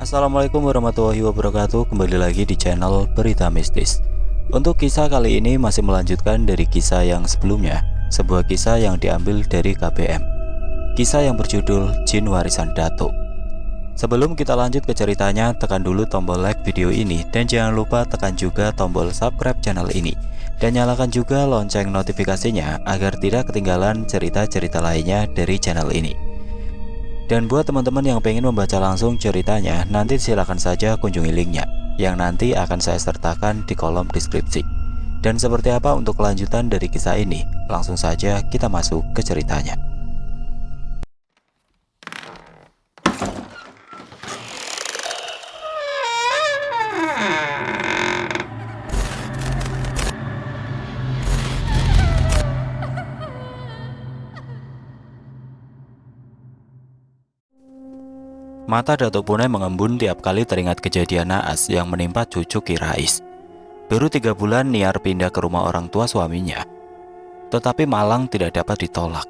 Assalamualaikum warahmatullahi wabarakatuh. Kembali lagi di channel Berita Mistis. Untuk kisah kali ini masih melanjutkan dari kisah yang sebelumnya, sebuah kisah yang diambil dari KBM. Kisah yang berjudul Jin Warisan Datuk. Sebelum kita lanjut ke ceritanya, tekan dulu tombol like video ini dan jangan lupa tekan juga tombol subscribe channel ini dan nyalakan juga lonceng notifikasinya agar tidak ketinggalan cerita-cerita lainnya dari channel ini. Dan buat teman-teman yang pengen membaca langsung ceritanya, nanti silakan saja kunjungi linknya yang nanti akan saya sertakan di kolom deskripsi. Dan seperti apa untuk kelanjutan dari kisah ini? Langsung saja kita masuk ke ceritanya. Mata Datuk Punai mengembun tiap kali teringat kejadian naas yang menimpa cucu Ki Rais. Baru 3 bulan Niar pindah ke rumah orang tua suaminya, tetapi malang tidak dapat ditolak.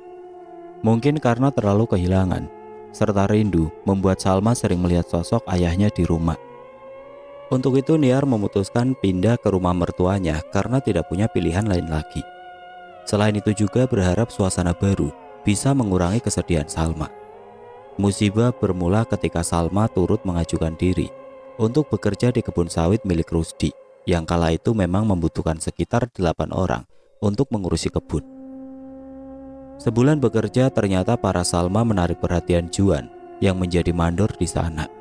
Mungkin karena terlalu kehilangan, serta rindu membuat Salma sering melihat sosok ayahnya di rumah. Untuk itu Niar memutuskan pindah ke rumah mertuanya karena tidak punya pilihan lain lagi. Selain itu juga berharap suasana baru bisa mengurangi kesedihan Salma. Musibah bermula ketika Salma turut mengajukan diri untuk bekerja di kebun sawit milik Rusdi yang kala itu memang membutuhkan sekitar 8 orang untuk mengurusi kebun. Sebulan bekerja ternyata para Salma menarik perhatian Juan yang menjadi mandor di sana.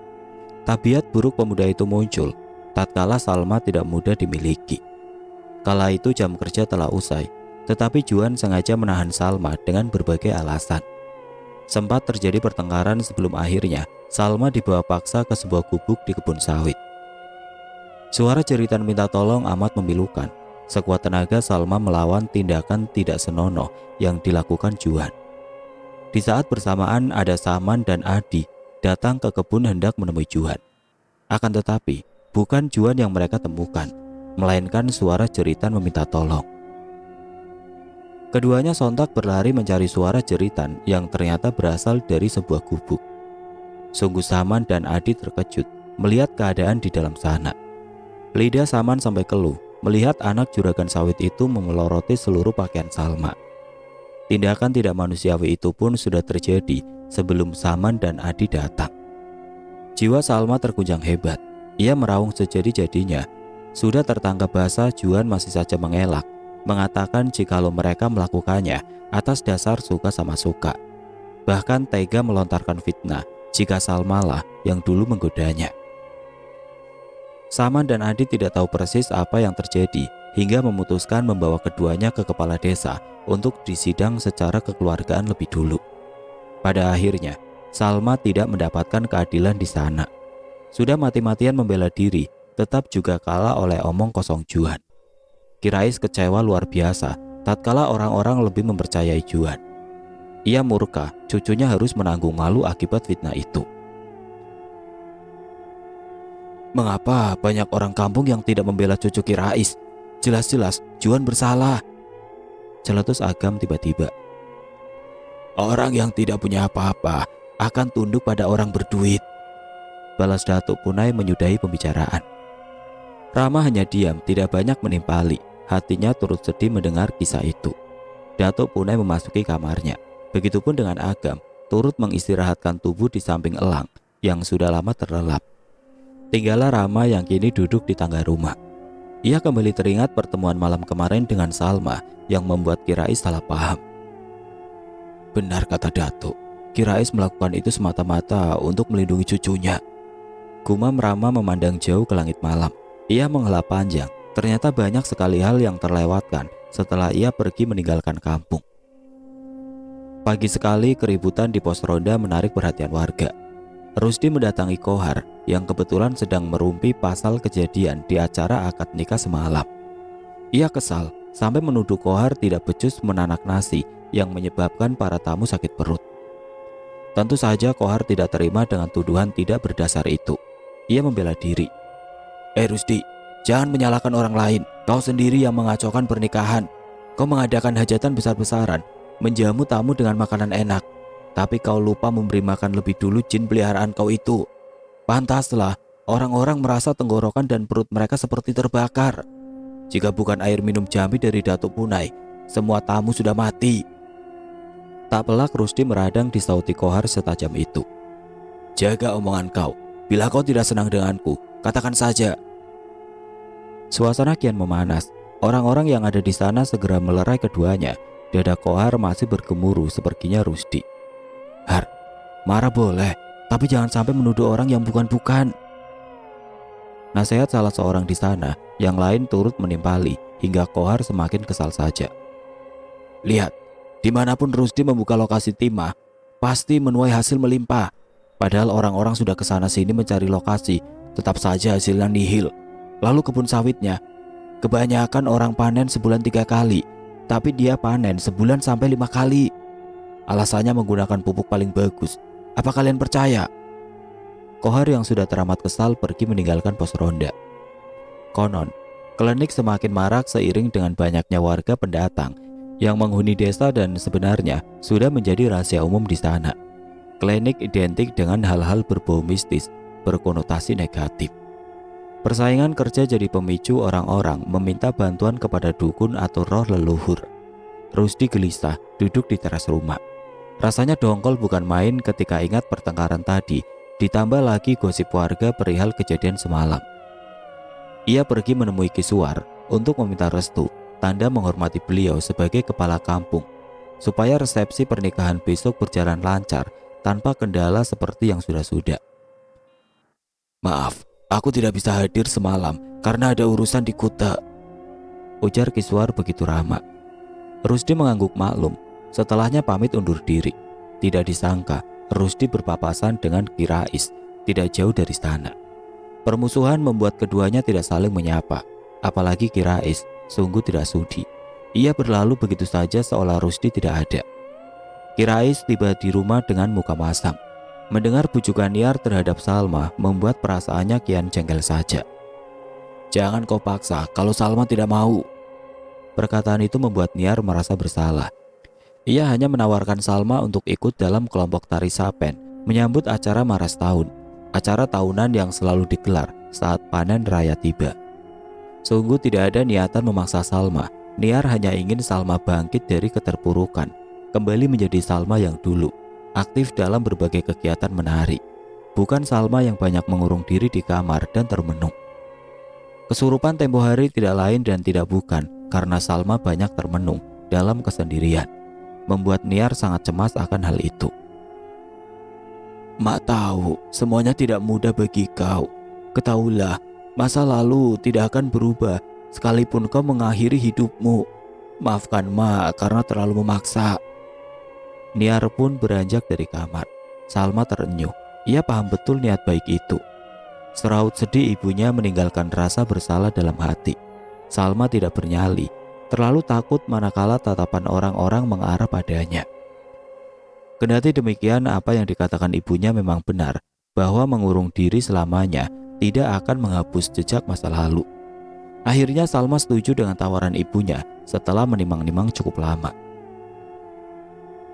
Tabiat buruk pemuda itu muncul tatkala Salma tidak mudah dimiliki. Kala itu jam kerja telah usai, tetapi Juan sengaja menahan Salma dengan berbagai alasan. Sempat terjadi pertengkaran sebelum akhirnya Salma dibawa paksa ke sebuah gubuk di kebun sawit. Suara jeritan minta tolong amat memilukan. Sekuat tenaga Salma melawan tindakan tidak senonoh yang dilakukan Juan. Di saat bersamaan ada Saman dan Adi datang ke kebun hendak menemui Juan. Akan tetapi bukan Juan yang mereka temukan, melainkan suara jeritan meminta tolong. Keduanya sontak berlari mencari suara jeritan yang ternyata berasal dari sebuah gubuk. Sungguh Saman dan Adi terkejut melihat keadaan di dalam sana. Lidah Saman sampai keluh melihat anak juragan sawit itu memeloroti seluruh pakaian Salma. Tindakan tidak manusiawi itu pun sudah terjadi sebelum Saman dan Adi datang. Jiwa Salma terguncang hebat. Ia meraung sejadi-jadinya. Sudah tertangkap basah, Juan masih saja mengelak, mengatakan jikalau mereka melakukannya atas dasar suka sama suka. Bahkan tega melontarkan fitnah jika Salmalah yang dulu menggodanya. Saman dan Adi tidak tahu persis apa yang terjadi hingga memutuskan membawa keduanya ke kepala desa untuk disidang secara kekeluargaan lebih dulu. Pada akhirnya, Salma tidak mendapatkan keadilan di sana. Sudah mati-matian membela diri, tetap juga kalah oleh omong kosong Juan. Ki Rais kecewa luar biasa tatkala orang-orang lebih mempercayai Juan. Ia murka cucunya harus menanggung malu akibat fitnah itu. Mengapa banyak orang kampung yang tidak membela cucu Ki Rais? Jelas-jelas Juan bersalah. Celetus Agam tiba-tiba. Orang yang tidak punya apa-apa akan tunduk pada orang berduit, balas Datuk Punai menyudahi pembicaraan. Rama hanya diam, tidak banyak menimpali. Hatinya turut sedih mendengar kisah itu. Datuk Punai memasuki kamarnya. Begitupun dengan Agam, turut mengistirahatkan tubuh di samping elang yang sudah lama terlelap. Tinggallah Rama yang kini duduk di tangga rumah. Ia kembali teringat pertemuan malam kemarin dengan Salma yang membuat Ki Rais salah paham. Benar kata Datuk, Ki Rais melakukan itu semata-mata untuk melindungi cucunya. Gumam Rama memandang jauh ke langit malam. Ia menghela panjang. Ternyata banyak sekali hal yang terlewatkan setelah ia pergi meninggalkan kampung. Pagi sekali keributan di pos ronda menarik perhatian warga. Rusdi mendatangi Kohar yang kebetulan sedang merumpi pasal kejadian di acara akad nikah semalam. Ia kesal sampai menuduh Kohar tidak becus menanak nasi yang menyebabkan para tamu sakit perut. Tentu saja Kohar tidak terima dengan tuduhan tidak berdasar itu. Ia membela diri. Rusdi, jangan menyalahkan orang lain. Kau sendiri yang mengacaukan pernikahan. Kau mengadakan hajatan besar-besaran, menjamu tamu dengan makanan enak. Tapi kau lupa memberi makan lebih dulu jin peliharaan kau itu. Pantaslah orang-orang merasa tenggorokan dan perut mereka seperti terbakar. Jika bukan air minum Jambi dari Datuk Punai, semua tamu sudah mati. Tak pelak Rusdi meradang disauti Kohar setajam itu. Jaga omongan kau. Bila kau tidak senang denganku, katakan saja. Suasana kian memanas. Orang-orang yang ada di sana segera melerai keduanya. Dada Kohar masih bergemuruh sepertinya Rusdi. Har, marah boleh, tapi jangan sampai menuduh orang yang bukan-bukan. Nasihat salah seorang di sana, yang lain turut menimpali hingga Kohar semakin kesal saja. Lihat, dimanapun Rusdi membuka lokasi timah, pasti menuai hasil melimpah. Padahal orang-orang sudah kesana sini mencari lokasi, tetap saja hasilnya nihil. Lalu kebun sawitnya, kebanyakan orang panen sebulan 3 kali, tapi dia panen sebulan sampai 5 kali. Alasannya menggunakan pupuk paling bagus. Apa kalian percaya? Kohar yang sudah teramat kesal pergi meninggalkan pos ronda. Konon, klinik semakin marak seiring dengan banyaknya warga pendatang yang menghuni desa dan sebenarnya sudah menjadi rahasia umum di sana. Klinik identik dengan hal-hal berbau mistis, berkonotasi negatif. Persaingan kerja jadi pemicu orang-orang meminta bantuan kepada dukun atau roh leluhur. Rusdi gelisah duduk di teras rumah. Rasanya dongkol bukan main ketika ingat pertengkaran tadi, ditambah lagi gosip warga perihal kejadian semalam. Ia pergi menemui Kiswar untuk meminta restu, tanda menghormati beliau sebagai kepala kampung, supaya resepsi pernikahan besok berjalan lancar tanpa kendala seperti yang sudah-sudah. Maaf, aku tidak bisa hadir semalam karena ada urusan di Kuta, ujar Kiswar begitu ramah. Rusdi mengangguk maklum, setelahnya pamit undur diri. Tidak disangka Rusdi berpapasan dengan Ki Rais tidak jauh dari sana. Permusuhan membuat keduanya tidak saling menyapa, apalagi Ki Rais sungguh tidak sudi. Ia berlalu begitu saja seolah Rusdi tidak ada. Ki Rais tiba di rumah dengan muka masam. Mendengar bujukan Niar terhadap Salma membuat perasaannya kian jengkel saja. Jangan kau paksa kalau Salma tidak mau. Perkataan itu membuat Niar merasa bersalah. Ia hanya menawarkan Salma untuk ikut dalam kelompok tari sapen menyambut acara Maras Tahun, acara tahunan yang selalu digelar saat panen raya tiba. Sungguh tidak ada niatan memaksa Salma. Niar hanya ingin Salma bangkit dari keterpurukan, kembali menjadi Salma yang dulu, aktif dalam berbagai kegiatan menarik. Bukan Salma yang banyak mengurung diri di kamar dan termenung. Kesurupan tempo hari tidak lain dan tidak bukan karena Salma banyak termenung dalam kesendirian, membuat Niar sangat cemas akan hal itu. Mak tahu semuanya tidak mudah bagi kau. Ketahuilah, masa lalu tidak akan berubah sekalipun kau mengakhiri hidupmu. Maafkan Mak karena terlalu memaksa. Niar pun beranjak dari kamar. Salma terenyuh. Ia paham betul niat baik itu. Seraut sedih ibunya meninggalkan rasa bersalah dalam hati. Salma tidak bernyali, terlalu takut manakala tatapan orang-orang mengarah padanya. Kendati demikian, apa yang dikatakan ibunya memang benar, bahwa mengurung diri selamanya tidak akan menghapus jejak masa lalu. Akhirnya Salma setuju dengan tawaran ibunya setelah menimang-nimang cukup lama.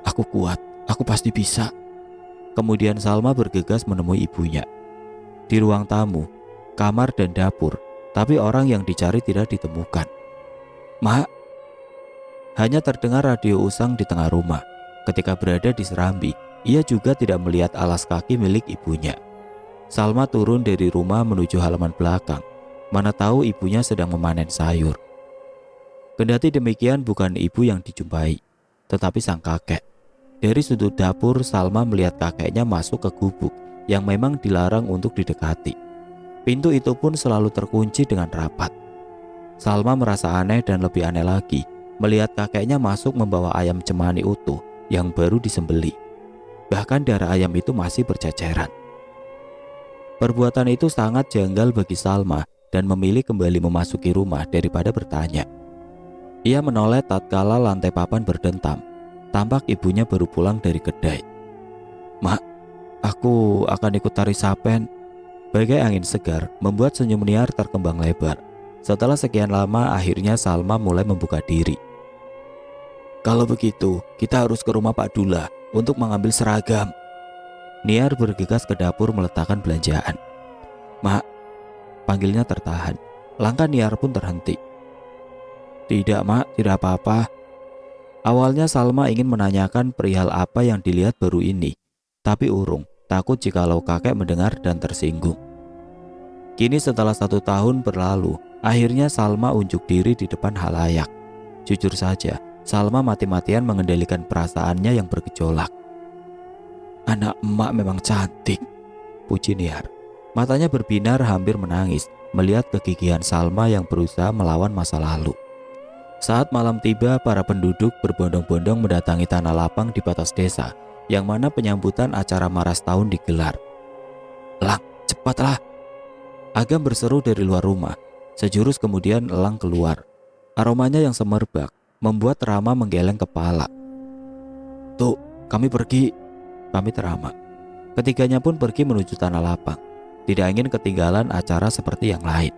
Aku kuat, aku pasti bisa. Kemudian Salma bergegas menemui ibunya. Di ruang tamu, kamar dan dapur, tapi orang yang dicari tidak ditemukan. Mak, hanya terdengar radio usang di tengah rumah. Ketika berada di serambi, ia juga tidak melihat alas kaki milik ibunya. Salma turun dari rumah menuju halaman belakang. Mana tahu ibunya sedang memanen sayur. Kendati demikian bukan ibu yang dijumpai, tetapi sang kakek. Dari sudut dapur, Salma melihat kakeknya masuk ke gubuk yang memang dilarang untuk didekati. Pintu itu pun selalu terkunci dengan rapat. Salma merasa aneh dan lebih aneh lagi melihat kakeknya masuk membawa ayam cemani utuh yang baru disembeli. Bahkan darah ayam itu masih berceceran. Perbuatan itu sangat janggal bagi Salma dan memilih kembali memasuki rumah daripada bertanya. Ia menoleh tatkala lantai papan berdentam. Tampak ibunya baru pulang dari kedai. Mak, aku akan ikut tari sapen. Bagai angin segar membuat senyum Niar terkembang lebar. Setelah sekian lama akhirnya Salma mulai membuka diri. Kalau begitu kita harus ke rumah Pak Dula untuk mengambil seragam. Niar bergegas ke dapur meletakkan belanjaan. "Mak," panggilnya tertahan. Langkah Niar pun terhenti. "Tidak, Mak, tidak apa-apa." Awalnya Salma ingin menanyakan perihal apa yang dilihat baru ini, tapi urung, takut jikalau kakek mendengar dan tersinggung. Kini setelah 1 tahun berlalu, akhirnya Salma unjuk diri di depan halayak. Jujur saja, Salma mati-matian mengendalikan perasaannya yang bergejolak. "Anak emak memang cantik," puji Niar. Matanya berbinar hampir menangis melihat kegigihan Salma yang berusaha melawan masa lalu. Saat malam tiba, para penduduk berbondong-bondong mendatangi tanah lapang di batas desa, yang mana penyambutan acara Maras Tahun digelar. "Elang, cepatlah!" Agam berseru dari luar rumah. Sejurus kemudian Elang keluar. Aromanya yang semerbak membuat Rama menggeleng kepala. "Tuh, kami pergi," pamit Rama. Ketiganya pun pergi menuju tanah lapang. Tidak ingin ketinggalan acara seperti yang lain.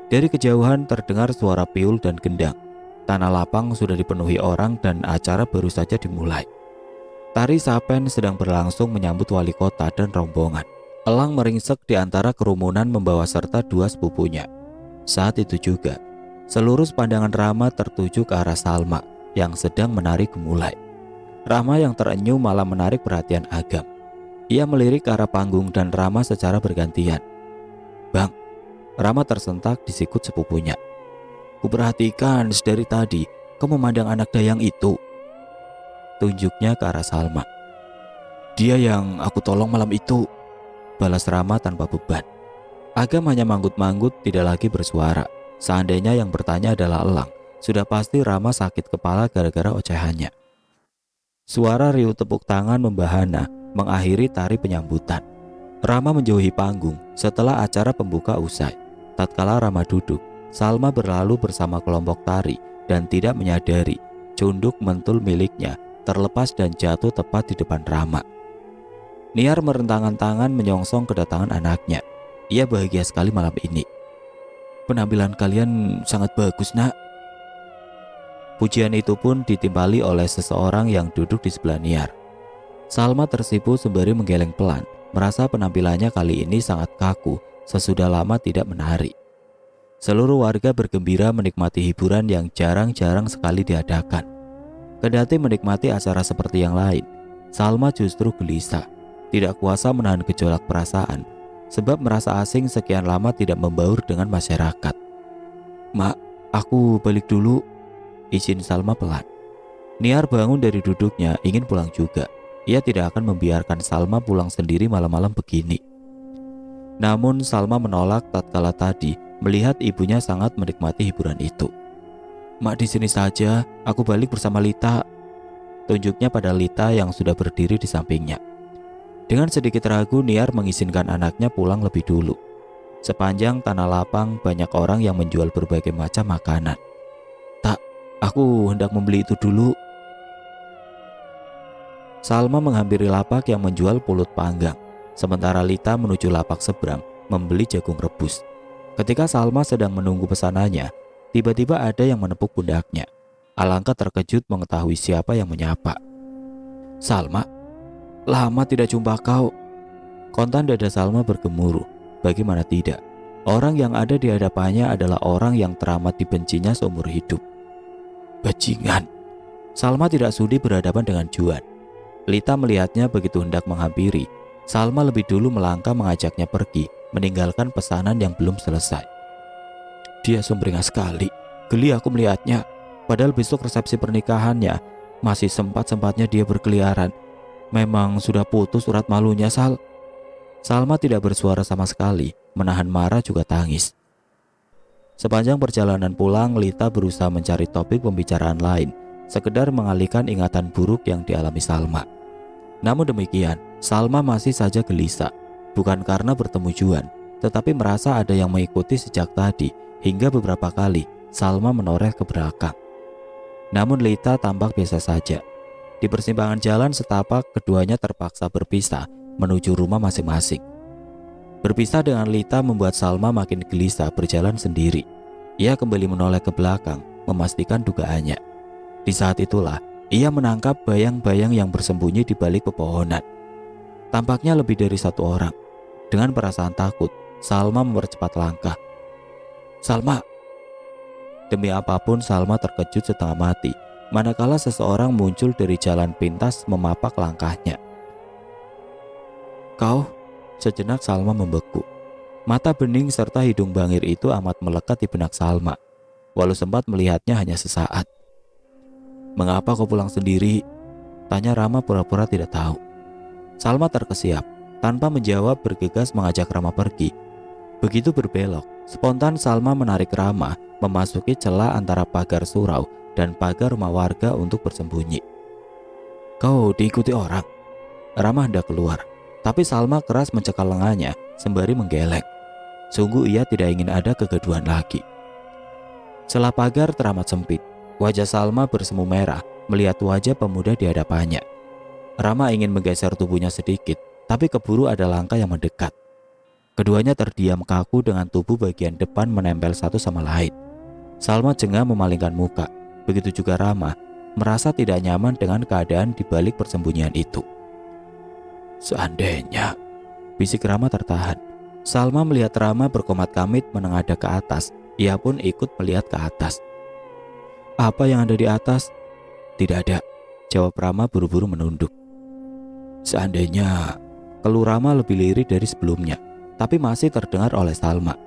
Dari kejauhan terdengar suara piul dan gendang. Tanah lapang sudah dipenuhi orang dan acara baru saja dimulai. Tari sapen sedang berlangsung menyambut wali kota dan rombongan. Elang meringsek di antara kerumunan membawa serta 2 sepupunya. Saat itu juga, seluruh pandangan Rama tertuju ke arah Salma yang sedang menari gemulai. Rama yang terenyuh malah menarik perhatian Agam. Ia melirik ke arah panggung dan Rama secara bergantian. "Bang," Rama tersentak di sikut sepupunya. "Kuperhatikan dari tadi kau memandang anak dayang itu." Tunjuknya ke arah Salma. "Dia yang aku tolong malam itu," balas Rama tanpa beban. Agam hanya manggut-manggut, tidak lagi bersuara. Seandainya yang bertanya adalah Elang, sudah pasti Rama sakit kepala gara-gara ocehannya. Suara riuh tepuk tangan membahana mengakhiri tari penyambutan. Rama menjauhi panggung setelah acara pembuka usai. Tatkala Rama duduk, Salma berlalu bersama kelompok tari dan tidak menyadari cunduk mentul miliknya terlepas dan jatuh tepat di depan Rama. Niar merentangkan tangan menyongsong kedatangan anaknya. Ia bahagia sekali malam ini. "Penampilan kalian sangat bagus, Nak." Pujian itu pun ditimpali oleh seseorang yang duduk di sebelah Niar. Salma tersipu sembari menggeleng pelan, merasa penampilannya kali ini sangat kaku sesudah lama tidak menari. Seluruh warga bergembira menikmati hiburan yang jarang-jarang sekali diadakan. Kendati menikmati acara seperti yang lain, Salma justru gelisah, tidak kuasa menahan gejolak perasaan, sebab merasa asing sekian lama tidak membaur dengan masyarakat. "Mak, aku balik dulu," izin Salma pelan. Niar bangun dari duduknya ingin pulang juga. Ia tidak akan membiarkan Salma pulang sendiri malam-malam begini. Namun Salma menolak tatkala tadi melihat ibunya sangat menikmati hiburan itu. "Mak di sini saja, aku balik bersama Lita." Tunjuknya pada Lita yang sudah berdiri di sampingnya. Dengan sedikit ragu, Niar mengizinkan anaknya pulang lebih dulu. Sepanjang tanah lapang banyak orang yang menjual berbagai macam makanan. "Tak, aku hendak membeli itu dulu." Salma menghampiri lapak yang menjual pulut panggang, sementara Lita menuju lapak seberang membeli jagung rebus. Ketika Salma sedang menunggu pesanannya, tiba-tiba ada yang menepuk pundaknya. Alangkah terkejut mengetahui siapa yang menyapa. "Salma, lama tidak jumpa kau." Kontan dada Salma bergemuruh. Bagaimana tidak? Orang yang ada di hadapannya adalah orang yang teramat dibencinya seumur hidup. "Bajingan." Salma tidak sudi berhadapan dengan Juan. Lita melihatnya begitu hendak menghampiri. Salma lebih dulu melangkah mengajaknya pergi, meninggalkan pesanan yang belum selesai. "Dia sumringah sekali. Geli aku melihatnya. Padahal besok resepsi pernikahannya. Masih sempat-sempatnya dia berkeliaran. Memang sudah putus urat malunya, Sal." Salma tidak bersuara sama sekali, menahan marah juga tangis. Sepanjang perjalanan pulang, Lita berusaha mencari topik pembicaraan lain, sekedar mengalihkan ingatan buruk yang dialami Salma. Namun demikian, Salma masih saja gelisah, bukan karena bertemu Juan, tetapi merasa ada yang mengikuti sejak tadi, hingga beberapa kali Salma menoreh ke belakang. Namun Lita tampak biasa saja. Di persimpangan jalan setapak, keduanya terpaksa berpisah menuju rumah masing-masing. Berpisah dengan Lita membuat Salma makin gelisah berjalan sendiri. Ia kembali menoleh ke belakang, memastikan dugaannya. Di saat itulah, ia menangkap bayang-bayang yang bersembunyi di balik pepohonan. Tampaknya lebih dari satu orang. Dengan perasaan takut, Salma mempercepat langkah. Salma! Demi apapun Salma terkejut setengah mati manakala seseorang muncul dari jalan pintas memapak langkahnya. Kau? Sejenak Salma membeku. Mata bening serta hidung bangir itu amat melekat di benak Salma, walau sempat melihatnya hanya sesaat. Mengapa kau pulang sendiri? Tanya Rama pura-pura tidak tahu. Salma terkesiap, tanpa menjawab bergegas mengajak Rama pergi. Begitu berbelok, spontan Salma menarik Rama memasuki celah antara pagar surau dan pagar rumah warga untuk bersembunyi. Kau diikuti orang? Rama hendak keluar, tapi Salma keras mencekal lengannya sembari menggeleng. Sungguh ia tidak ingin ada kegaduhan lagi. Celah pagar teramat sempit. Wajah Salma bersemu merah melihat wajah pemuda di hadapannya. Rama ingin menggeser tubuhnya sedikit, tapi keburu ada langkah yang mendekat. Keduanya terdiam kaku dengan tubuh bagian depan menempel satu sama lain. Salma jengah memalingkan muka. Begitu juga Rama, merasa tidak nyaman dengan keadaan di balik persembunyian itu. Seandainya, bisik Rama tertahan. Salma melihat Rama berkomat kamit menengadah ke atas. Ia pun ikut melihat ke atas. Apa yang ada di atas? Tidak ada, jawab Rama buru-buru menunduk. Seandainya, keluh Rama lebih lirih dari sebelumnya, tapi masih terdengar oleh Salma.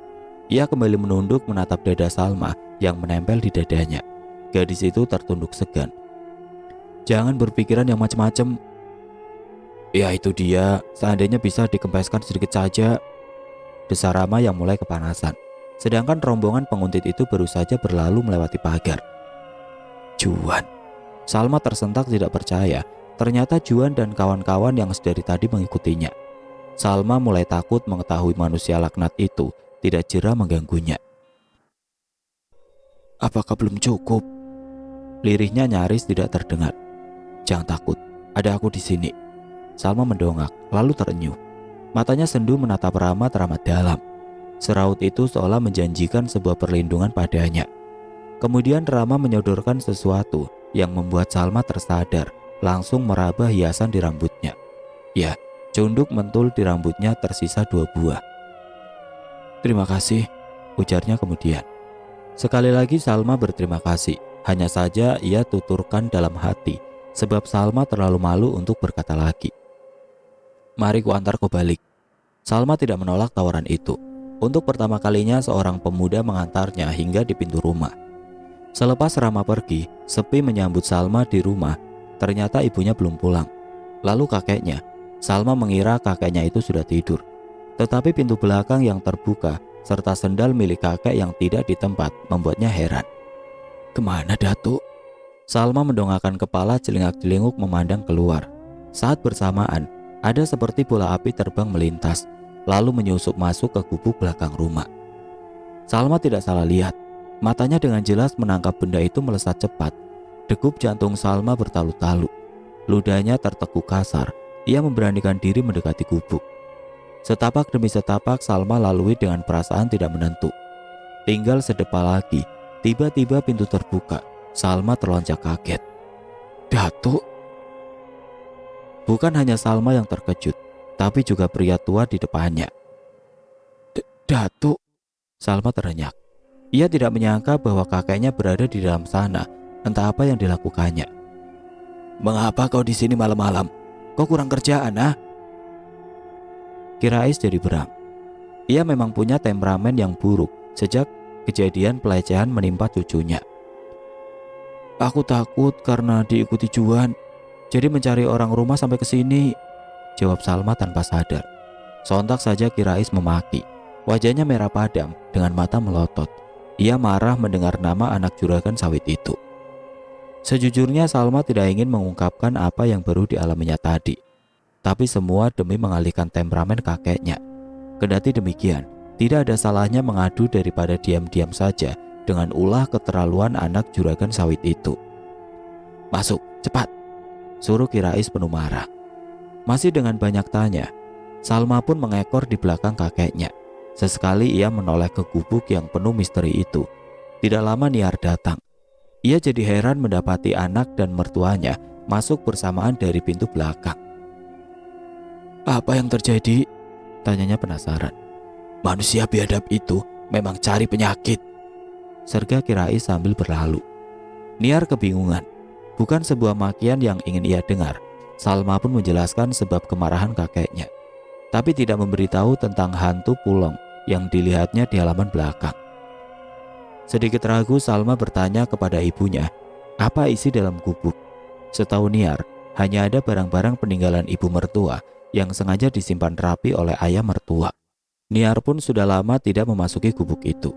Ia kembali menunduk menatap dada Salma yang menempel di dadanya. Gadis itu tertunduk segan. Jangan berpikiran yang macam-macam. Ya itu dia, seandainya bisa dikempeskan sedikit saja. Desa Rama yang mulai kepanasan. Sedangkan rombongan penguntit itu baru saja berlalu melewati pagar. Juan. Salma tersentak tidak percaya. Ternyata Juan dan kawan-kawan yang sedari tadi mengikutinya. Salma mulai takut mengetahui manusia laknat itu tidak jera mengganggunya. Apakah belum cukup? Lirihnya nyaris tidak terdengar. Jangan takut, ada aku di sini. Salma mendongak, lalu terenyuh. Matanya sendu menatap Rama teramat dalam. Seraut itu seolah menjanjikan sebuah perlindungan padanya. Kemudian Rama menyodorkan sesuatu yang membuat Salma tersadar, langsung meraba hiasan di rambutnya. Ya, cunduk mentul di rambutnya tersisa 2 buah. Terima kasih, ujarnya kemudian. Sekali lagi Salma berterima kasih. Hanya saja ia tuturkan dalam hati, sebab Salma terlalu malu untuk berkata lagi. Mari ku antar kau balik. Salma tidak menolak tawaran itu. Untuk pertama kalinya seorang pemuda mengantarnya hingga di pintu rumah. Selepas Rama pergi, sepi menyambut Salma di rumah. Ternyata ibunya belum pulang. Lalu kakeknya. Salma mengira kakeknya itu sudah tidur. Tetapi pintu belakang yang terbuka serta sendal milik kakek yang tidak di tempat membuatnya heran. Kemana Datuk? Salma mendongakkan kepala celingak-celinguk memandang keluar. Saat bersamaan, ada seperti bola api terbang melintas, lalu menyusup masuk ke gubuk belakang rumah. Salma tidak salah lihat. Matanya dengan jelas menangkap benda itu melesat cepat. Degup jantung Salma bertalu-talu. Ludahnya tertekuk kasar. Ia memberanikan diri mendekati gubuk. Setapak demi setapak Salma lalui dengan perasaan tidak menentu. Tinggal sedepa lagi. Tiba-tiba pintu terbuka. Salma terlonjak kaget. Datuk? Bukan hanya Salma yang terkejut, tapi juga pria tua di depannya. Datuk? Salma terenyak. Ia tidak menyangka bahwa kakeknya berada di dalam sana. Entah apa yang dilakukannya. Mengapa kau di sini malam-malam? Kau kurang kerjaan, ah? Kirais jadi berang. Ia memang punya temperamen yang buruk sejak kejadian pelecehan menimpa cucunya. Aku takut karena diikuti Juan, jadi mencari orang rumah sampai ke sini, jawab Salma tanpa sadar. Sontak saja Kirais memaki. Wajahnya merah padam dengan mata melotot. Ia marah mendengar nama anak juragan sawit itu. Sejujurnya Salma tidak ingin mengungkapkan apa yang baru dialaminya tadi. Tapi semua demi mengalihkan temperamen kakeknya. Kendati demikian, tidak ada salahnya mengadu daripada diam-diam saja dengan ulah keterlaluan anak juragan sawit itu. Masuk, cepat, suruh Kirais penuh marah. Masih dengan banyak tanya, Salma pun mengekor di belakang kakeknya. Sesekali ia menoleh ke gubuk yang penuh misteri itu. Tidak lama Niar datang. Ia jadi heran mendapati anak dan mertuanya masuk bersamaan dari pintu belakang. Apa yang terjadi? Tanyanya penasaran. Manusia biadab itu memang cari penyakit, serga Kirais sambil berlalu. Niar kebingungan. Bukan sebuah makian yang ingin ia dengar. Salma pun menjelaskan sebab kemarahan kakeknya, tapi tidak memberitahu tentang hantu pulong yang dilihatnya di halaman belakang. Sedikit ragu, Salma bertanya kepada ibunya, apa isi dalam gubuk. Setahu Niar, hanya ada barang-barang peninggalan ibu mertua yang sengaja disimpan rapi oleh ayah mertua. Niar pun sudah lama tidak memasuki gubuk itu.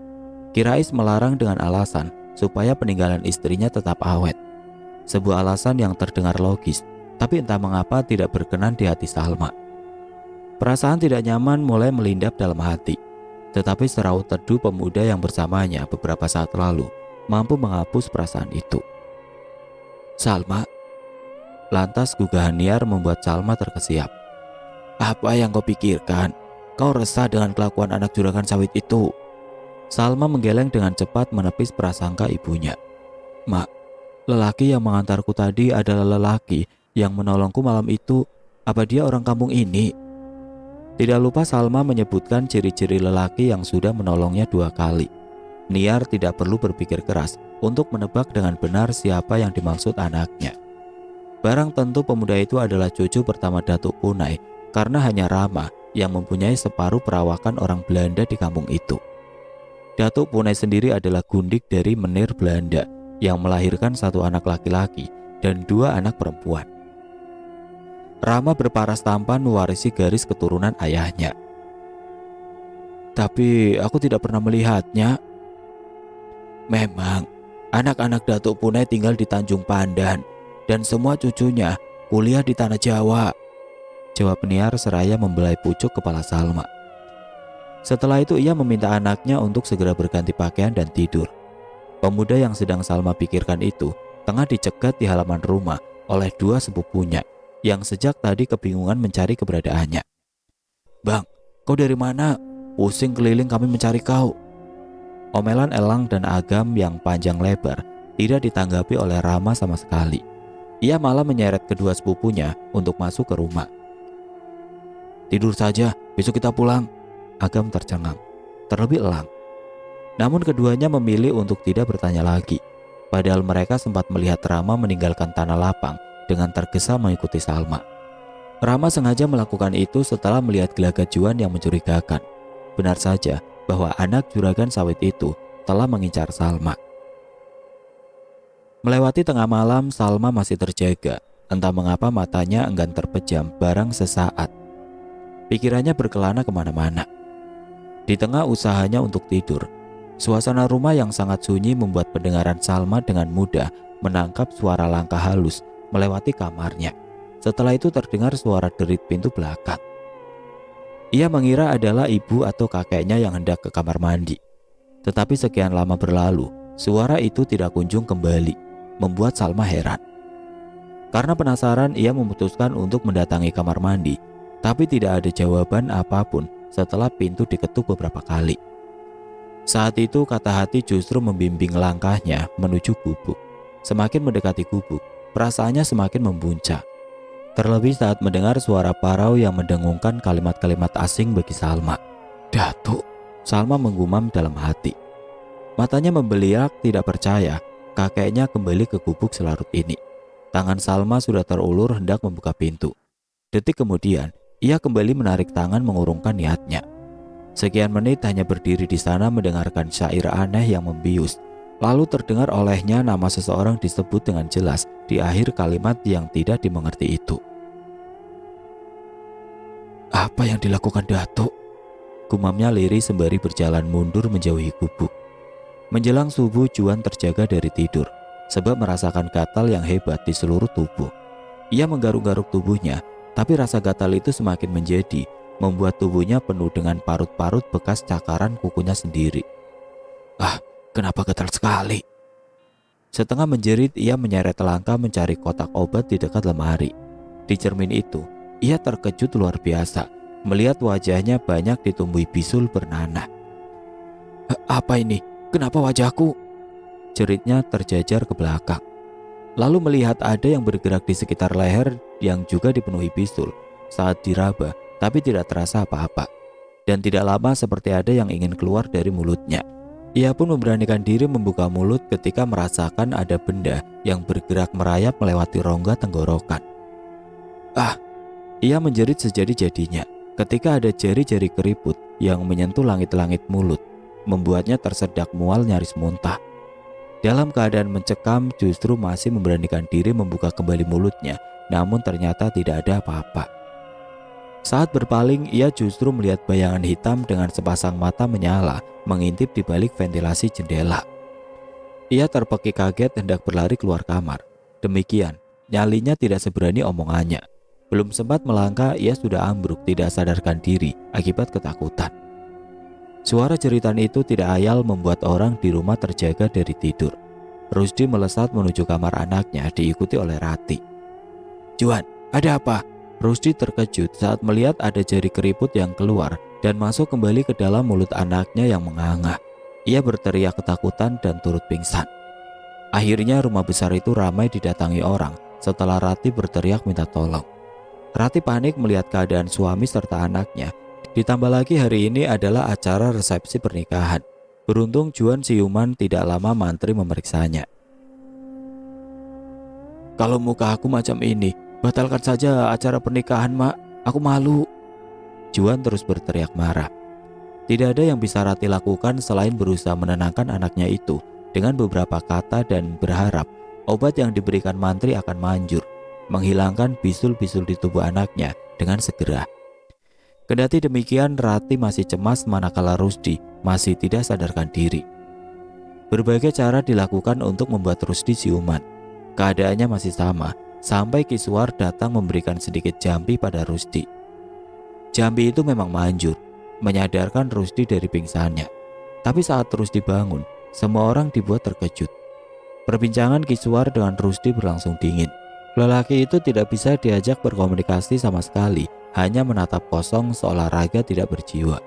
Kirais melarang dengan alasan supaya peninggalan istrinya tetap awet. Sebuah alasan yang terdengar logis, tapi entah mengapa tidak berkenan di hati Salma. Perasaan tidak nyaman mulai melindap dalam hati, tetapi seraut teduh pemuda yang bersamanya beberapa saat lalu mampu menghapus perasaan itu. Salma, lantas gugahan Niar membuat Salma terkesiap. Apa yang kau pikirkan? Kau resah dengan kelakuan anak juragan sawit itu? Salma menggeleng dengan cepat menepis prasangka ibunya. Mak, lelaki yang mengantarku tadi adalah lelaki yang menolongku malam itu. Apa dia orang kampung ini? Tidak lupa Salma menyebutkan ciri-ciri lelaki yang sudah menolongnya 2 kali. Niar tidak perlu berpikir keras untuk menebak dengan benar siapa yang dimaksud anaknya. Barang tentu pemuda itu adalah cucu pertama Datuk Punai, karena hanya Rama yang mempunyai separuh perawakan orang Belanda di kampung itu. Datuk Punai sendiri adalah gundik dari menir Belanda yang melahirkan 1 anak laki-laki dan 2 anak perempuan. Rama berparas tampan mewarisi garis keturunan ayahnya. Tapi aku tidak pernah melihatnya. Memang, anak-anak Datuk Punai tinggal di Tanjung Pandan dan semua cucunya kuliah di Tanah Jawa, jawab Niar seraya membelai pucuk kepala Salma. Setelah itu ia meminta anaknya untuk segera berganti pakaian dan tidur. Pemuda yang sedang Salma pikirkan itu tengah dicegat di halaman rumah oleh 2 sepupunya yang sejak tadi kebingungan mencari keberadaannya. Bang, kau dari mana? Pusing keliling kami mencari kau. Omelan Elang dan Agam yang panjang lebar tidak ditanggapi oleh Rama sama sekali. Ia malah menyeret kedua sepupunya untuk masuk ke rumah. Tidur saja, besok kita pulang, Agam tercengang. Terlebih Elang. Namun keduanya memilih untuk tidak bertanya lagi. Padahal mereka sempat melihat Rama meninggalkan tanah lapang dengan tergesa mengikuti Salma. Rama sengaja melakukan itu setelah melihat gelagat Juan yang mencurigakan. Benar saja bahwa anak juragan sawit itu telah mengincar Salma. Melewati tengah malam, Salma masih terjaga. Entah mengapa matanya enggan terpejam barang sesaat. Pikirannya berkelana kemana-mana. Di tengah usahanya untuk tidur, suasana rumah yang sangat sunyi membuat pendengaran Salma dengan mudah menangkap suara langkah halus melewati kamarnya. Setelah itu terdengar suara derit pintu belakang. Ia mengira adalah ibu atau kakeknya yang hendak ke kamar mandi. Tetapi sekian lama berlalu, suara itu tidak kunjung kembali, membuat Salma heran. Karena penasaran, ia memutuskan untuk mendatangi kamar mandi, tapi tidak ada jawaban apapun setelah pintu diketuk beberapa kali. Saat itu kata hati justru membimbing langkahnya menuju gubuk. Semakin mendekati gubuk, perasaannya semakin membuncah. Terlebih saat mendengar suara parau yang mendengungkan kalimat-kalimat asing bagi Salma. Datuk, Salma menggumam dalam hati. Matanya membeliak tidak percaya kakeknya kembali ke gubuk selarut ini. Tangan Salma sudah terulur hendak membuka pintu. Detik kemudian, ia kembali menarik tangan mengurungkan niatnya. Sekian menit hanya berdiri di sana mendengarkan syair aneh yang membius. Lalu terdengar olehnya nama seseorang disebut dengan jelas di akhir kalimat yang tidak dimengerti itu. Apa yang dilakukan Datuk? Gumamnya lirih sembari berjalan mundur menjauhi gubuk. Menjelang subuh, Juan terjaga dari tidur sebab merasakan gatal yang hebat di seluruh tubuh. Ia menggaruk-garuk tubuhnya, tapi rasa gatal itu semakin menjadi, membuat tubuhnya penuh dengan parut-parut bekas cakaran kukunya sendiri. Ah, kenapa gatal sekali? Setengah menjerit, ia menyeret langkah mencari kotak obat di dekat lemari. Di cermin itu, ia terkejut luar biasa melihat wajahnya banyak ditumbuhi bisul bernanah. Apa ini? Kenapa wajahku? Jeritnya terjajar ke belakang. Lalu melihat ada yang bergerak di sekitar leher yang juga dipenuhi bisul. saat diraba, tapi tidak terasa apa-apa. Dan tidak lama seperti ada yang ingin keluar dari mulutnya. Ia pun memberanikan diri membuka mulut ketika merasakan ada benda yang bergerak merayap melewati rongga tenggorokan. Ah, ia menjerit sejadi-jadinya ketika ada jari-jari keriput yang menyentuh langit-langit mulut, membuatnya tersedak mual nyaris muntah. Dalam keadaan mencekam, justru masih memberanikan diri membuka kembali mulutnya, namun ternyata tidak ada apa-apa. Saat berpaling, ia justru melihat bayangan hitam dengan sepasang mata menyala mengintip di balik ventilasi jendela. Ia terpekik kaget hendak berlari keluar kamar. Demikian, nyalinya tidak seberani omongannya. Belum sempat melangkah, ia sudah ambruk tidak sadarkan diri akibat ketakutan. Suara jeritan itu tidak ayal membuat orang di rumah terjaga dari tidur. Rusdi melesat menuju kamar anaknya diikuti oleh Rati. "Juan, ada apa?" Rusdi terkejut saat melihat ada jari keriput yang keluar dan masuk kembali ke dalam mulut anaknya yang menganga. Ia berteriak ketakutan dan turut pingsan. Akhirnya rumah besar itu ramai didatangi orang setelah Rati berteriak minta tolong. Rati panik melihat keadaan suami serta anaknya. Ditambah lagi hari ini adalah acara resepsi pernikahan. Beruntung Juan siuman tidak lama mantri memeriksanya. "Kalau muka aku macam ini, batalkan saja acara pernikahan, Mak. Aku malu." Juan terus berteriak marah. Tidak ada yang bisa Rati lakukan selain berusaha menenangkan anaknya itu dengan beberapa kata dan berharap obat yang diberikan mantri akan manjur, menghilangkan bisul-bisul di tubuh anaknya dengan segera. Kendati demikian, Rati masih cemas manakala Rusdi masih tidak sadarkan diri. Berbagai cara dilakukan untuk membuat Rusdi siuman. Keadaannya masih sama, sampai Kiswar datang memberikan sedikit jambi pada Rusdi. Jambi itu memang manjur, menyadarkan Rusdi dari pingsannya. Tapi saat Rusdi bangun, semua orang dibuat terkejut. Perbincangan Kiswar dengan Rusdi berlangsung dingin. Lelaki itu tidak bisa diajak berkomunikasi sama sekali, hanya menatap kosong seolah raga tidak berjiwa.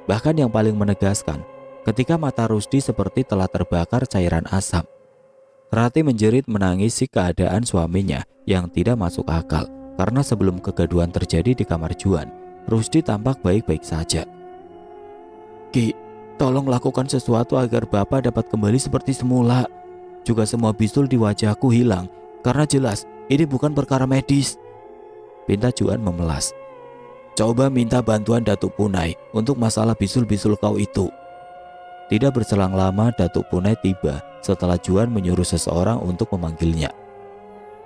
Bahkan yang paling menegaskan, ketika mata Rusdi seperti telah terbakar cairan asam. Rati menjerit menangisi keadaan suaminya yang tidak masuk akal, karena sebelum kegaduhan terjadi di kamar Juan, Rusdi tampak baik-baik saja. "Ki, tolong lakukan sesuatu agar Bapak dapat kembali seperti semula. Juga semua bisul di wajahku hilang, karena jelas ini bukan perkara medis," pinta Juan memelas. "Coba minta bantuan Datuk Punai untuk masalah bisul-bisul kau itu." Tidak berselang lama Datuk Punai tiba setelah Juan menyuruh seseorang untuk memanggilnya.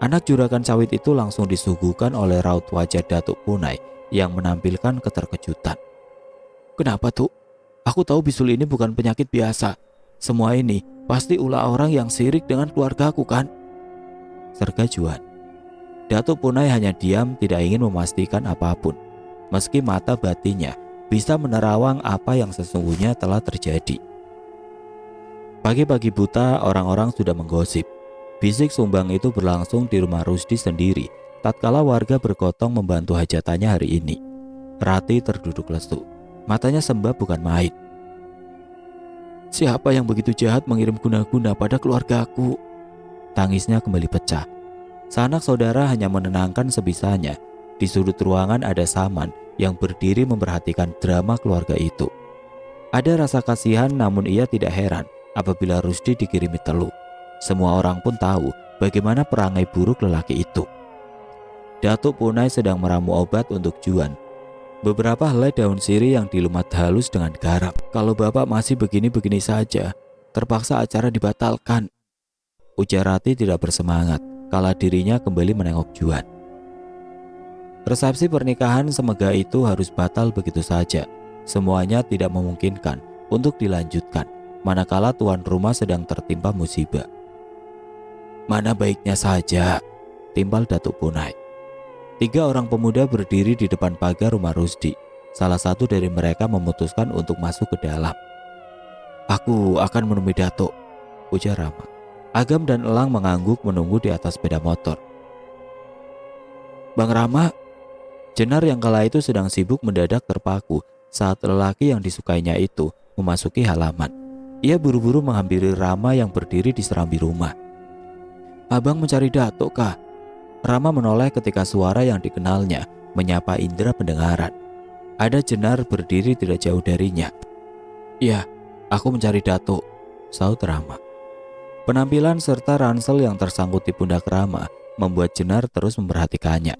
Anak juragan sawit itu langsung disuguhkan oleh raut wajah Datuk Punai yang menampilkan keterkejutan. "Kenapa tuh? Aku tahu bisul ini bukan penyakit biasa. Semua ini pasti ulah orang yang sirik dengan keluargaku kan?" serga Juan. Datuk Punai hanya diam, tidak ingin memastikan apapun, meski mata batinnya bisa menerawang apa yang sesungguhnya telah terjadi. Pagi-pagi buta, orang-orang sudah menggosip. Bisik sumbang itu berlangsung di rumah Rusdi sendiri, tatkala warga bergotong membantu hajatannya hari ini. Rati terduduk lesu, matanya sembab bukan main. "Siapa yang begitu jahat mengirim guna-guna pada keluargaku?" Tangisnya kembali pecah. Sanak saudara hanya menenangkan sebisanya. Di sudut ruangan ada Saman yang berdiri memperhatikan drama keluarga itu. Ada rasa kasihan, namun ia tidak heran apabila Rusdi dikirimi teluh. Semua orang pun tahu bagaimana perangai buruk lelaki itu. Datuk Punai sedang meramu obat untuk Juan. Beberapa helai daun sirih yang dilumat halus dengan garam. "Kalau Bapak masih begini-begini saja, terpaksa acara dibatalkan," ujar Rati tidak bersemangat kala dirinya kembali menengok Juan. Resepsi pernikahan semegah itu harus batal begitu saja. Semuanya tidak memungkinkan untuk dilanjutkan, manakala tuan rumah sedang tertimpa musibah. "Mana baiknya saja," timpal Datuk Punai. 3 orang pemuda berdiri di depan pagar rumah Rusdi. Salah satu dari mereka memutuskan untuk masuk ke dalam. "Aku akan menemui Datuk," ujar Rama. Agam dan Elang mengangguk menunggu di atas sepeda motor. "Bang Rama." Jenar yang kala itu sedang sibuk mendadak terpaku saat lelaki yang disukainya itu memasuki halaman. Ia buru-buru menghampiri Rama yang berdiri di serambi rumah. "Abang mencari Datuk kah?" Rama menoleh ketika suara yang dikenalnya menyapa indera pendengaran. Ada Jenar berdiri tidak jauh darinya. "Iya, aku mencari Datuk," sahut Rama. Penampilan serta ransel yang tersangkut di pundak Rama membuat Jenar terus memperhatikannya.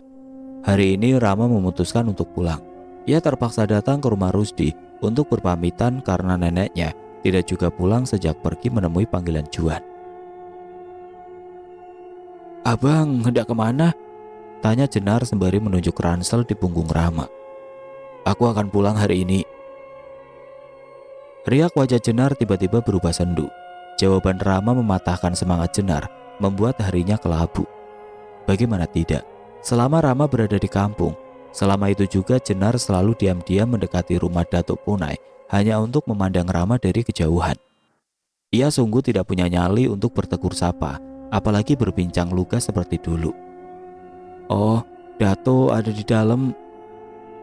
Hari ini Rama memutuskan untuk pulang. Ia terpaksa datang ke rumah Rusdi untuk berpamitan karena neneknya tidak juga pulang sejak pergi menemui panggilan Juan. "Abang hendak kemana?" tanya Jenar sembari menunjuk ransel di punggung Rama. "Aku akan pulang hari ini." Riak wajah Jenar tiba-tiba berubah sendu. Jawaban Rama mematahkan semangat Jenar, membuat harinya kelabu. Bagaimana tidak, selama Rama berada di kampung, selama itu juga Jenar selalu diam-diam mendekati rumah Datuk Punai hanya untuk memandang Rama dari kejauhan. Ia sungguh tidak punya nyali untuk bertegur sapa, apalagi berbincang lugas seperti dulu. "Oh, Datuk ada di dalam."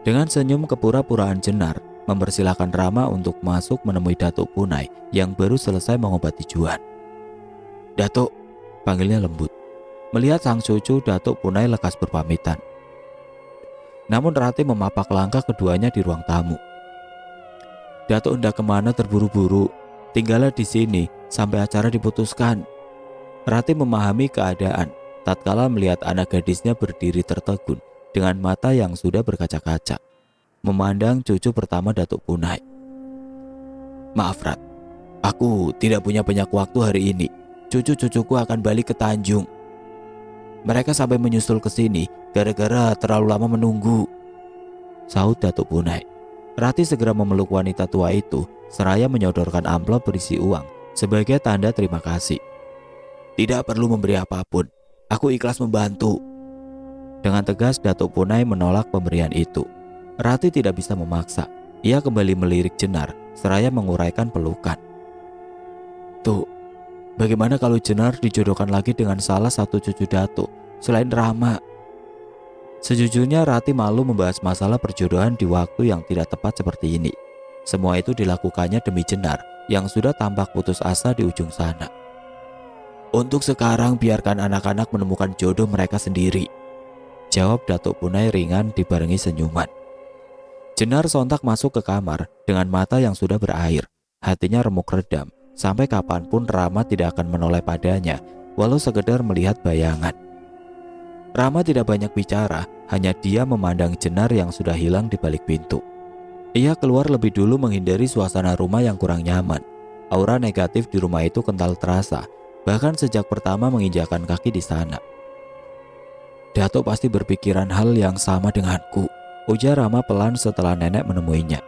Dengan senyum kepura-puraan Jenar mempersilahkan Rama untuk masuk menemui Datuk Punai yang baru selesai mengobati Juan. "Datuk," panggilnya lembut. Melihat sang cucu, Datuk Punai lekas berpamitan. Namun Rati memapak langkah keduanya di ruang tamu. "Datuk hendak kemana terburu-buru? Tinggallah di sini sampai acara diputuskan." Rati memahami keadaan tatkala melihat anak gadisnya berdiri tertegun dengan mata yang sudah berkaca-kaca, memandang cucu pertama Datuk Punai. "Maaf Rat, aku tidak punya banyak waktu hari ini. Cucu-cucuku akan balik ke Tanjung. Mereka sampai menyusul ke sini gara-gara terlalu lama menunggu," sahut Datuk Punai. Rati segera memeluk wanita tua itu seraya menyodorkan amplop berisi uang sebagai tanda terima kasih. "Tidak perlu memberi apapun, aku ikhlas membantu." Dengan tegas Datuk Punai menolak pemberian itu. Rati tidak bisa memaksa. Ia kembali melirik Jenar seraya menguraikan pelukan. "Tuh, bagaimana kalau Jenar dijodohkan lagi dengan salah satu cucu Datuk selain Rama?" Sejujurnya Rati malu membahas masalah perjodohan di waktu yang tidak tepat seperti ini. Semua itu dilakukannya demi Jenar yang sudah tampak putus asa di ujung sana. "Untuk sekarang biarkan anak-anak menemukan jodoh mereka sendiri," jawab Datuk Punai ringan dibarengi senyuman. Jenar sontak masuk ke kamar dengan mata yang sudah berair. Hatinya remuk redam. Sampai kapanpun Rama tidak akan menoleh padanya, walau sekedar melihat bayangan. Rama tidak banyak bicara, hanya dia memandang Jenar yang sudah hilang di balik pintu. Ia keluar lebih dulu menghindari suasana rumah yang kurang nyaman. Aura negatif di rumah itu kental terasa, bahkan sejak pertama menginjakan kaki di sana. "Datuk pasti berpikiran hal yang sama denganku," ujar Rama pelan setelah nenek menemuinya.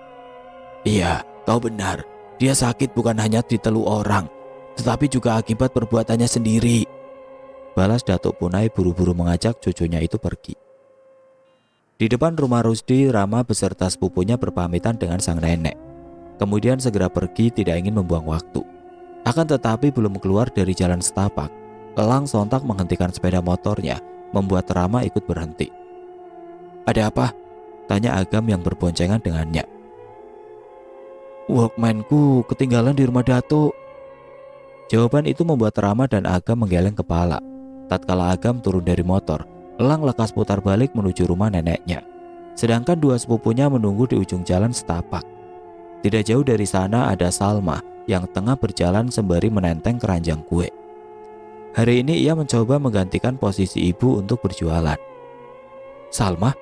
"Iya, kau benar. Dia sakit bukan hanya diteluh orang, tetapi juga akibat perbuatannya sendiri," balas Datuk Punai buru-buru mengajak cucunya itu pergi. Di depan rumah Rusdi, Rama beserta sepupunya berpamitan dengan sang nenek. Kemudian segera pergi tidak ingin membuang waktu. Akan tetapi belum keluar dari jalan setapak, Elang sontak menghentikan sepeda motornya, membuat Rama ikut berhenti. "Ada apa?" tanya Agam yang berboncengan dengannya. "Walkman-ku ketinggalan di rumah Datuk." Jawaban itu membuat Rama dan Agam menggeleng kepala. Tatkala Agam turun dari motor, Elang lekas putar balik menuju rumah neneknya. Sedangkan dua sepupunya menunggu di ujung jalan setapak. Tidak jauh dari sana ada Salma yang tengah berjalan sembari menenteng keranjang kue. Hari ini ia mencoba menggantikan posisi ibu untuk berjualan. "Salma?"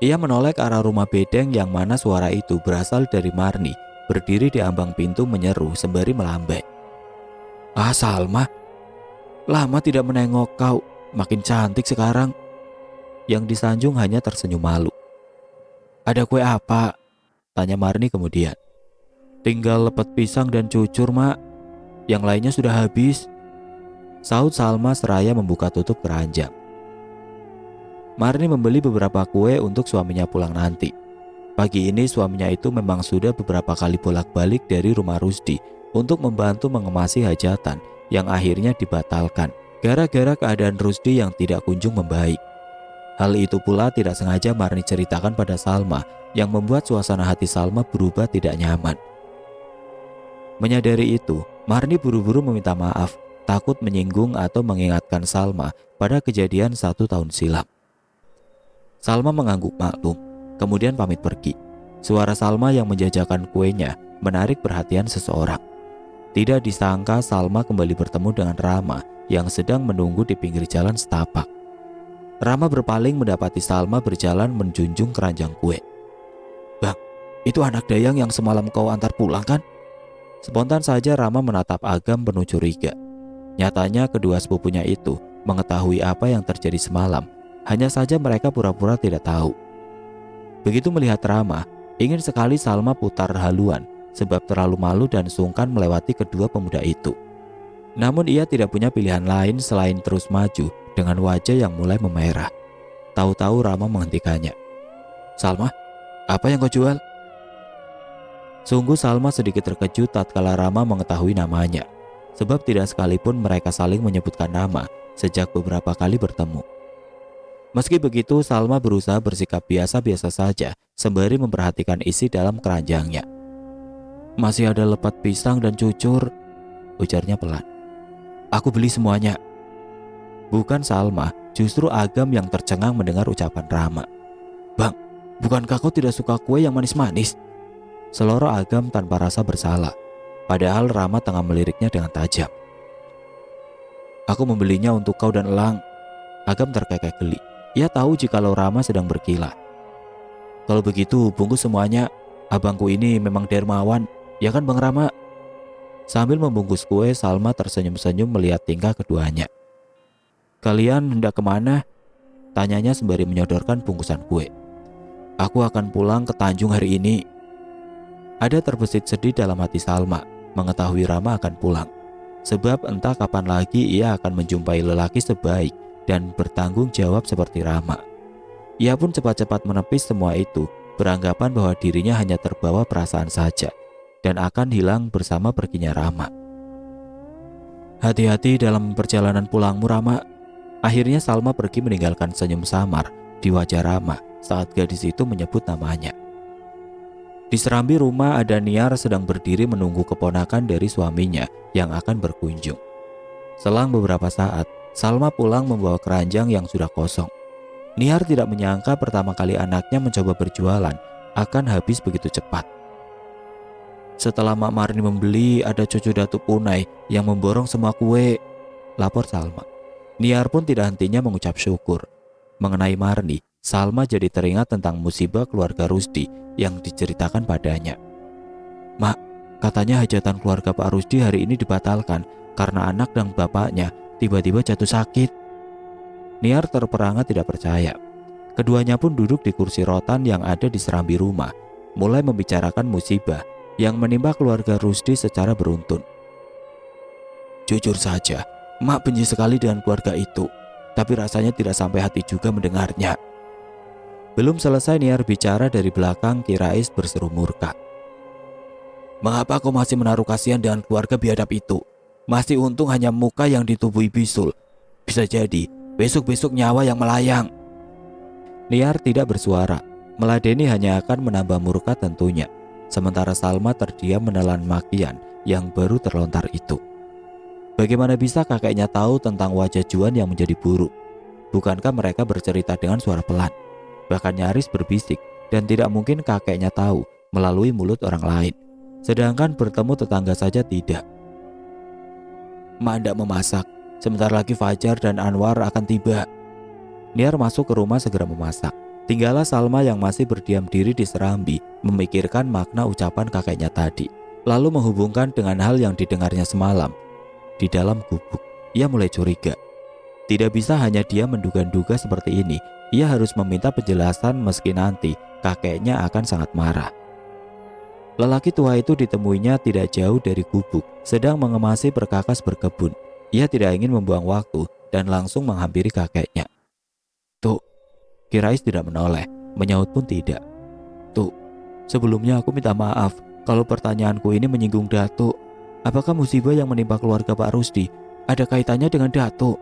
Ia menoleh ke arah rumah bedeng yang mana suara itu berasal dari Marni, berdiri di ambang pintu menyeru sembari melambai. "Ah Salma, lama tidak menengok kau, makin cantik sekarang." Yang disanjung hanya tersenyum malu. "Ada kue apa?" tanya Marni kemudian. "Tinggal lepet pisang dan cucur, Mak. Yang lainnya sudah habis," sahut Salma seraya membuka tutup keranjang. Marni membeli beberapa kue untuk suaminya pulang nanti. Pagi ini suaminya itu memang sudah beberapa kali bolak-balik dari rumah Rusdi untuk membantu mengemasi hajatan yang akhirnya dibatalkan gara-gara keadaan Rusdi yang tidak kunjung membaik. Hal itu pula tidak sengaja Marni ceritakan pada Salma yang membuat suasana hati Salma berubah tidak nyaman. Menyadari itu, Marni buru-buru meminta maaf, takut menyinggung atau mengingatkan Salma pada kejadian 1 tahun silam. Salma mengangguk maklum, kemudian pamit pergi. Suara Salma yang menjajakan kuenya menarik perhatian seseorang. Tidak disangka Salma kembali bertemu dengan Rama yang sedang menunggu di pinggir jalan setapak. Rama berpaling mendapati Salma berjalan menjunjung keranjang kue. "Bang, itu anak Dayang yang semalam kau antar pulang kan?" Spontan saja Rama menatap Agam penuh curiga. Nyatanya kedua sepupunya itu mengetahui apa yang terjadi semalam. Hanya saja mereka pura-pura tidak tahu. Begitu melihat Rama, ingin sekali Salma putar haluan sebab terlalu malu dan sungkan melewati kedua pemuda itu. Namun ia tidak punya pilihan lain selain terus maju dengan wajah yang mulai memerah. Tahu-tahu Rama menghentikannya. "Salma, apa yang kau jual?" Sungguh Salma sedikit terkejut tatkala Rama mengetahui namanya, sebab tidak sekalipun mereka saling menyebutkan nama sejak beberapa kali bertemu. Meski begitu, Salma berusaha bersikap biasa-biasa saja sembari memperhatikan isi dalam keranjangnya. "Masih ada lepat pisang dan cucur," ujarnya pelan. "Aku beli semuanya." Bukan Salma, justru Agam yang tercengang mendengar ucapan Rama. "Bang, bukankah kau tidak suka kue yang manis-manis?" Seloro Agam tanpa rasa bersalah, padahal Rama tengah meliriknya dengan tajam. "Aku membelinya untuk kau dan Elang." Agam terkekeh geli. Ia tahu jikalau Rama sedang berkilah. "Kalau begitu bungkus semuanya. Abangku ini memang dermawan, ya kan Bang Rama?" Sambil membungkus kue, Salma tersenyum-senyum melihat tingkah keduanya. "Kalian hendak kemana?" tanyanya sembari menyodorkan bungkusan kue. "Aku akan pulang ke Tanjung hari ini." Ada terbesit sedih dalam hati Salma mengetahui Rama akan pulang, sebab entah kapan lagi ia akan menjumpai lelaki sebaik dan bertanggung jawab seperti Rama. Ia pun cepat-cepat menepis semua itu, beranggapan bahwa dirinya hanya terbawa perasaan saja dan akan hilang bersama perginya Rama. "Hati-hati dalam perjalanan pulangmu, Rama." Akhirnya Salma pergi meninggalkan senyum samar di wajah Rama saat gadis itu menyebut namanya. Di serambi rumah ada Niar sedang berdiri menunggu keponakan dari suaminya yang akan berkunjung. Selang beberapa saat, Salma pulang membawa keranjang yang sudah kosong. Niar tidak menyangka pertama kali anaknya mencoba berjualan akan habis begitu cepat. "Setelah Mak Marni membeli, ada cucu Datuk Punai yang memborong semua kue," lapor Salma. Niar pun tidak hentinya mengucap syukur. Mengenai Marni, Salma jadi teringat tentang musibah keluarga Rusdi yang diceritakan padanya. "Mak, katanya hajatan keluarga Pak Rusdi hari ini dibatalkan karena anak dan bapaknya tiba-tiba jatuh sakit." Niar terperangah tidak percaya. Keduanya pun duduk di kursi rotan yang ada di serambi rumah, mulai membicarakan musibah yang menimpa keluarga Rusdi secara beruntun. "Jujur saja, Mak benci sekali dengan keluarga itu, tapi rasanya tidak sampai hati juga mendengarnya." Belum selesai Niar bicara, dari belakang Ki Rais berseru murka. "Mengapa kau masih menaruh kasihan dengan keluarga biadab itu? Masih untung hanya muka yang ditubuhi bisul. Bisa jadi besok-besok nyawa yang melayang." Niar tidak bersuara, meladeni hanya akan menambah murka tentunya. Sementara Salma terdiam menelan makian yang baru terlontar itu. Bagaimana bisa kakeknya tahu tentang wajah Juan yang menjadi buruk? Bukankah mereka bercerita dengan suara pelan? Bahkan nyaris berbisik, dan tidak mungkin kakeknya tahu melalui mulut orang lain. Sedangkan bertemu tetangga saja tidak. "Mak hendak memasak, sebentar lagi Fajar dan Anwar akan tiba." Niar masuk ke rumah segera memasak. Tinggallah Salma yang masih berdiam diri di serambi, memikirkan makna ucapan kakeknya tadi, lalu menghubungkan dengan hal yang didengarnya semalam. Di dalam gubuk, ia mulai curiga. Tidak bisa hanya dia menduga-duga seperti ini. Ia harus meminta penjelasan meski nanti kakeknya akan sangat marah. Lelaki tua itu ditemuinya tidak jauh dari gubuk, sedang mengemasi perkakas berkebun. Ia tidak ingin membuang waktu dan langsung menghampiri kakeknya. "Tuk," Ki Rais tidak menoleh, menyaut pun tidak. "Tuk, sebelumnya aku minta maaf kalau pertanyaanku ini menyinggung Datuk. Apakah musibah yang menimpa keluarga Pak Rusdi ada kaitannya dengan Datuk?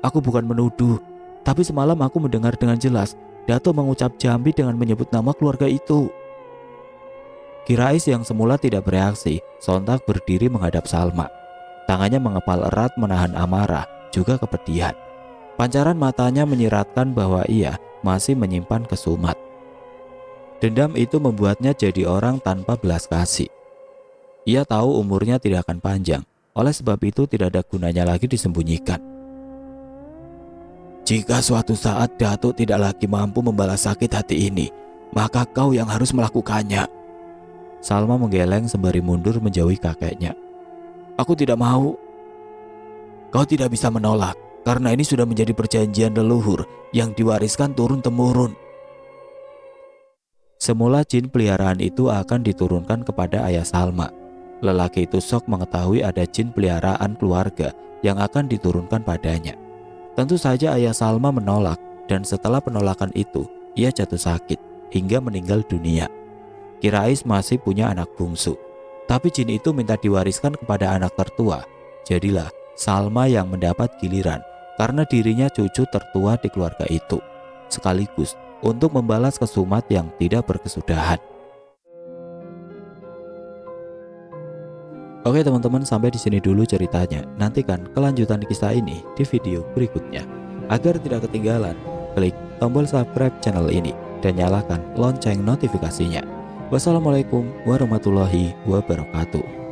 Aku bukan menuduh, tapi semalam aku mendengar dengan jelas Datuk mengucap jambi dengan menyebut nama keluarga itu." Ki Rais yang semula tidak bereaksi, sontak berdiri menghadap Salma. Tangannya mengepal erat menahan amarah, juga kepedihan. Pancaran matanya menyiratkan bahwa ia masih menyimpan kesumat. Dendam itu membuatnya jadi orang tanpa belas kasih. Ia tahu umurnya tidak akan panjang, oleh sebab itu tidak ada gunanya lagi disembunyikan. Jika suatu saat Datuk tidak lagi mampu membalas sakit hati ini, maka kau yang harus melakukannya. Salma menggeleng sembari mundur menjauhi kakeknya. Aku tidak mau. Kau tidak bisa menolak, karena ini sudah menjadi perjanjian leluhur yang diwariskan turun-temurun. Semula jin peliharaan itu akan diturunkan kepada ayah Salma. Lelaki itu shock mengetahui ada jin peliharaan keluarga yang akan diturunkan padanya. Tentu saja ayah Salma menolak, dan setelah penolakan itu, ia jatuh sakit hingga meninggal dunia. Ki Rais masih punya anak bungsu, tapi jin itu minta diwariskan kepada anak tertua. Jadilah Salma yang mendapat giliran karena dirinya cucu tertua di keluarga itu, sekaligus untuk membalas kesumat yang tidak berkesudahan. Oke teman-teman, sampai di sini dulu ceritanya. Nantikan kelanjutan kisah ini di video berikutnya. Agar tidak ketinggalan, klik tombol subscribe channel ini dan nyalakan lonceng notifikasinya. Wassalamualaikum warahmatullahi wabarakatuh.